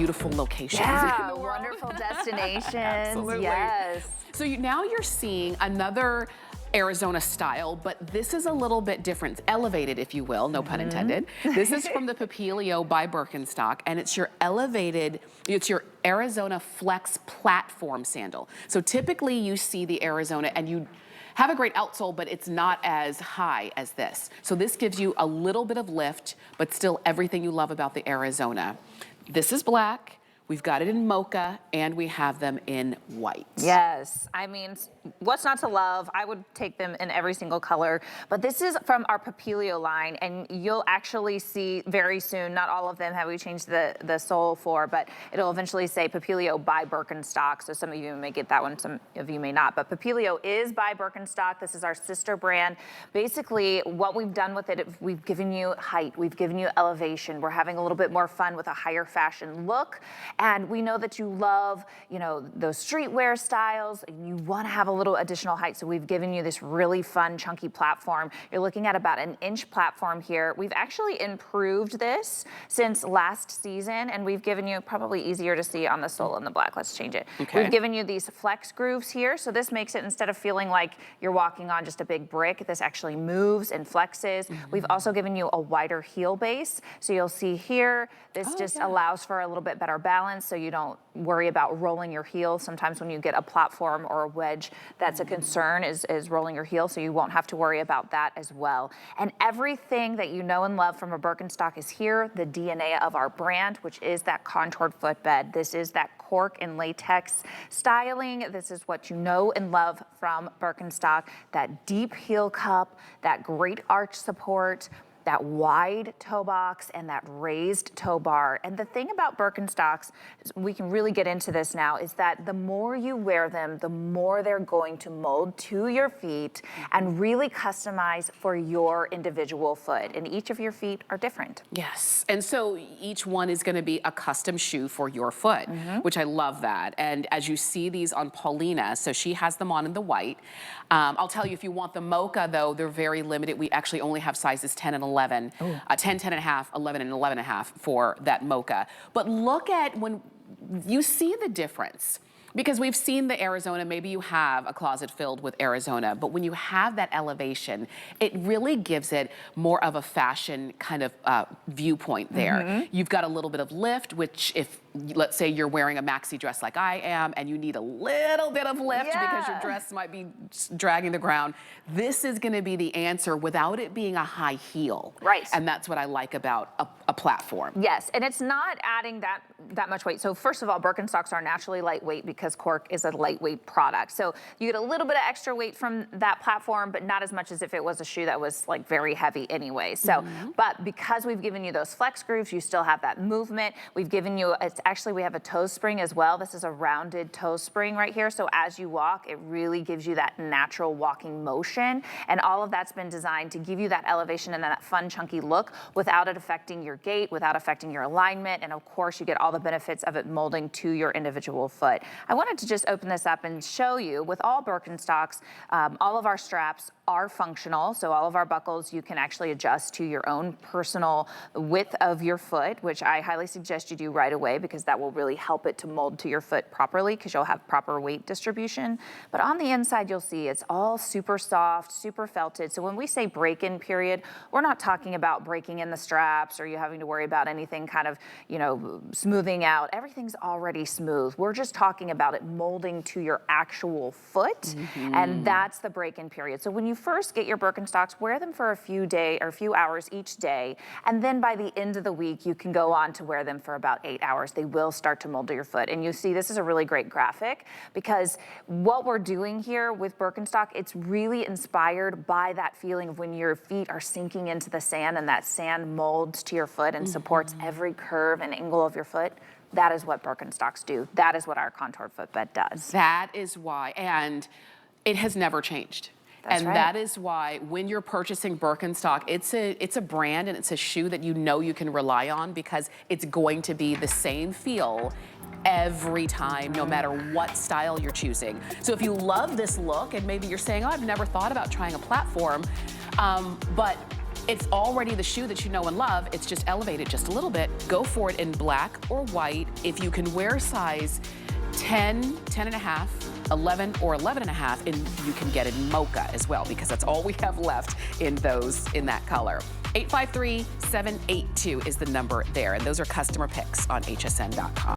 beautiful locations Yeah, in the world. wonderful destinations. Absolutely. Yes. So now you're seeing another Arizona style, but this is a little bit different, elevated, if you will, no pun intended. This is from the Papillio by Birkenstock, and it's your Arizona Flex platform sandal. So typically you see the Arizona and you have a great outsole, but it's not as high as this. So this gives you a little bit of lift, but still everything you love about the Arizona. This is black. We've got it in mocha, and we have them in white. Yes, I mean, what's not to love? I would take them in every single color, but this is from our Papillio line, and you'll actually see very soon, not all of them have we changed the sole for, but it'll eventually say Papillio by Birkenstock, so some of you may get that one, some of you may not, but Papillio is by Birkenstock. This is our sister brand. Basically, what we've done with it, we've given you height, we've given you elevation, we're having a little bit more fun with a higher fashion look. And we know that you love, you know, those streetwear styles, and you want to have a little additional height. So we've given you this really fun, chunky platform. You're looking at about an inch platform here. We've actually improved this since last season, and we've given you, probably easier to see on the sole in the black. Let's change it. Okay. We've given you these flex grooves here. So this makes it, instead of feeling like you're walking on just a big brick, this actually moves and flexes. We've also given you a wider heel base. So you'll see here, this allows for a little bit better balance, so you don't worry about rolling your heel. Sometimes when you get a platform or a wedge, that's a concern, is rolling your heel, so you won't have to worry about that as well. And everything that you know and love from a Birkenstock is here, the DNA of our brand, which is that contoured footbed. This is that cork and latex styling. This is what you know and love from Birkenstock, that deep heel cup, that great arch support, that wide toe box, and that raised toe bar. And the thing about Birkenstocks, we can really get into this now, is that the more you wear them, the more they're going to mold to your feet and really customize for your individual foot. And each of your feet are different. Yes, and so each one is gonna be a custom shoe for your foot, which I love that. And as you see these on Paulina, so she has them on in the white. I'll tell you, if you want the mocha though, they're very limited. We actually only have sizes 10 and 11, 10, 10 and a half, 11 and 11 and a half for that mocha. But look at when you see the difference. Because we've seen the Arizona, maybe you have a closet filled with Arizona, but when you have that elevation, it really gives it more of a fashion kind of viewpoint there. You've got a little bit of lift, which if, let's say you're wearing a maxi dress like I am, and you need a little bit of lift because your dress might be dragging the ground, this is gonna be the answer without it being a high heel. Right. And that's what I like about a platform. Yes, and it's not adding that much weight. So first of all, Birkenstocks are naturally lightweight because cork is a lightweight product. So you get a little bit of extra weight from that platform, but not as much as if it was a shoe that was like very heavy anyway. So, but because we've given you those flex grooves, you still have that movement. We've given you, it's actually, we have a toe spring as well. This is a rounded toe spring right here. So as you walk, it really gives you that natural walking motion. And all of that's been designed to give you that elevation and that fun, chunky look without it affecting your gait, without affecting your alignment. And of course, you get all the benefits of it molding to your individual foot. I wanted to just open this up and show you, with all Birkenstocks, all of our straps are functional. So all of our buckles, you can actually adjust to your own personal width of your foot, which I highly suggest you do right away, because that will really help it to mold to your foot properly, because you'll have proper weight distribution. But on the inside, you'll see it's all super soft, super felted. So when we say break-in period, we're not talking about breaking in the straps or you having to worry about anything kind of, you know, smoothing out. Everything's already smooth. We're just talking about it molding to your actual foot, and that's the break-in period. So when you first get your Birkenstocks, wear them for a few hours each day, and then by the end of the week, you can go on to wear them for about 8 hours. They will start to mold to your foot. And you see, this is a really great graphic, because what we're doing here with Birkenstock, it's really inspired by that feeling of when your feet are sinking into the sand and that sand molds to your foot and supports every curve and angle of your foot. That is what Birkenstocks do. That is what our contoured footbed does. That is why, and it has never changed. That's right. That is why when you're purchasing Birkenstock, it's a brand and it's a shoe that you know you can rely on, because it's going to be the same feel every time, no matter what style you're choosing. So if you love this look and maybe you're saying, oh, I've never thought about trying a platform, but It's already the shoe that you know and love. It's just elevated just a little bit. Go for it in black or white. If you can wear size 10, 10 and a half, 11 or 11 and a half, and you can get it in mocha as well, because that's all we have left in that color. 853-782 is the number there, and those are customer picks on hsn.com.